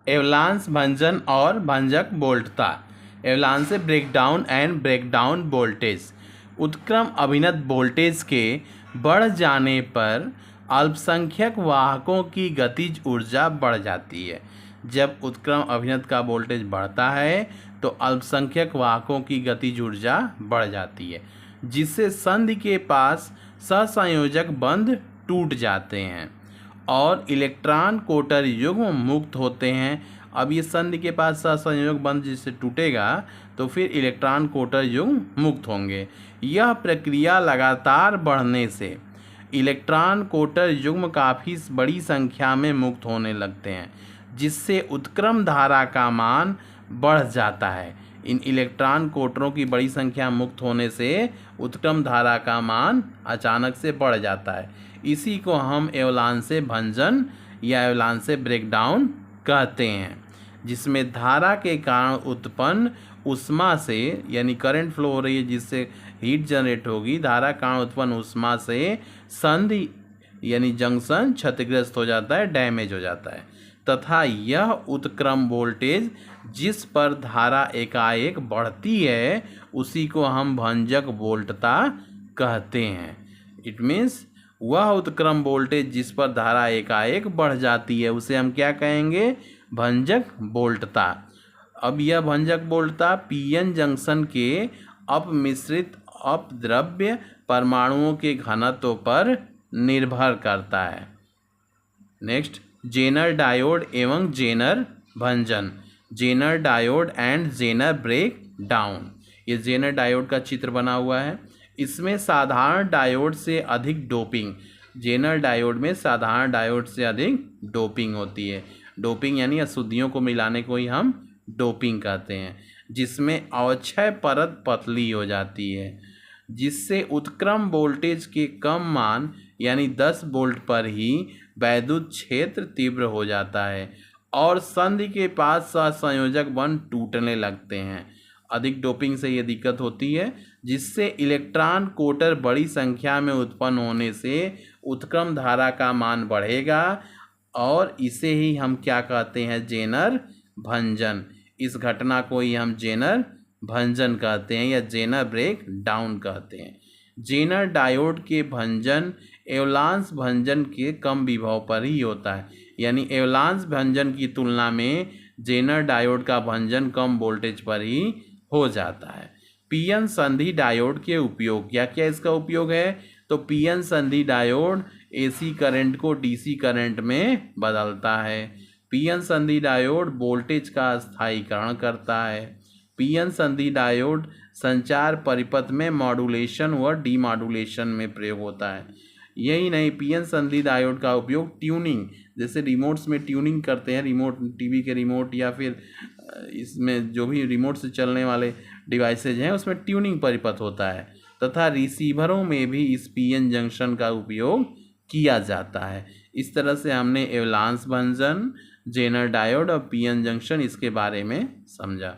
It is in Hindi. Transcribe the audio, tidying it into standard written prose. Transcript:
एवलांस भंजन और भंजक वोल्टता। एवलांस से ब्रेकडाउन एंड ब्रेकडाउन वोल्टेज। उत्क्रम अभिनत वोल्टेज के बढ़ जाने पर अल्पसंख्यक वाहकों की गतिज ऊर्जा बढ़ जाती है। जब उत्क्रम अभिनत का वोल्टेज बढ़ता है तो अल्पसंख्यक वाहकों की गतिज ऊर्जा बढ़ जाती है, जिससे संधि के पास सहसंयोजक बंध टूट जाते हैं और इलेक्ट्रॉन कोटर युग्म मुक्त होते हैं। अब ये संधि के पास सहसंयोजक बंध जिससे टूटेगा तो फिर इलेक्ट्रॉन कोटर युग्म मुक्त होंगे। यह प्रक्रिया लगातार बढ़ने से इलेक्ट्रॉन कोटर युग्म काफ़ी बड़ी संख्या में मुक्त होने लगते हैं, जिससे उत्क्रम धारा का मान बढ़ जाता है। इन इलेक्ट्रॉन कोटरों की बड़ी संख्या मुक्त होने से उत्क्रम धारा का मान अचानक से बढ़ जाता है। इसी को हम एवलांस से भंजन या एवलांस से ब्रेकडाउन कहते हैं, जिसमें धारा के कारण उत्पन्न ऊष्मा से, यानी करंट फ्लो हो रही है जिससे हीट जनरेट होगी, धारा कारण उत्पन्न ऊष्मा से संधि यानी जंक्शन क्षतिग्रस्त हो जाता है, डैमेज हो जाता है, तथा यह उत्क्रम वोल्टेज जिस पर धारा एकाएक बढ़ती है उसी को हम भंजक वोल्टता कहते हैं। इट मीन्स वह उत्क्रम वोल्टेज जिस पर धारा एकाएक बढ़ जाती है उसे हम क्या कहेंगे? भंजक वोल्टता। अब यह भंजक वोल्टता पीएन जंक्शन के अपमिश्रित अपद्रव्य परमाणुओं के घनत्व पर निर्भर करता है। नेक्स्ट, जेनर डायोड एवं जेनर भंजन। Zener diode and zener breakdown. ये जेनर डायोड का चित्र बना हुआ है। इसमें साधारण डायोड से अधिक डोपिंग, जेनर डायोड में साधारण डायोड से अधिक डोपिंग होती है। डोपिंग यानी अशुद्धियों को मिलाने को ही हम डोपिंग कहते हैं, जिसमें अवक्षय परत पतली हो जाती है, जिससे उत्क्रम वोल्टेज के कम मान यानी 10 वोल्ट पर ही वैद्युत क्षेत्र तीव्र हो जाता है और संधि के पास सहसंयोजक बंध टूटने लगते हैं। अधिक डोपिंग से ये दिक्कत होती है, जिससे इलेक्ट्रॉन कोटर बड़ी संख्या में उत्पन्न होने से उत्क्रम धारा का मान बढ़ेगा और इसे ही हम क्या कहते हैं? जेनर भंजन। इस घटना को ही हम जेनर भंजन कहते हैं या जेनर ब्रेक डाउन कहते हैं। जेनर डायोड के भंजन एवलांस भंजन के कम विभव पर ही होता है, यानी एवलांस भंजन की तुलना में जेनर डायोड का भंजन कम वोल्टेज पर ही हो जाता है। पीएन संधि डायोड के उपयोग, क्या क्या इसका उपयोग है? तो पीएन संधि डायोड एसी करंट को डीसी करंट में बदलता है। पीएन संधि डायोड वोल्टेज का स्थायीकरण करता है। पीएन संधि डायोड संचार परिपथ में मॉड्यूलेशन व डीमॉड्यूलेशन में प्रयोग होता है। यही नहीं, पीएन संधि डायोड का उपयोग ट्यूनिंग, जैसे रिमोट्स में ट्यूनिंग करते हैं, रिमोट टीवी के रिमोट या फिर इसमें जो भी रिमोट से चलने वाले डिवाइसेज हैं उसमें ट्यूनिंग परिपथ होता है, तथा रिसीवरों में भी इस पीएन जंक्शन का उपयोग किया जाता है। इस तरह से हमने एवलांस भंजन, जेनर डायोड और पीएन जंक्शन इसके बारे में समझा।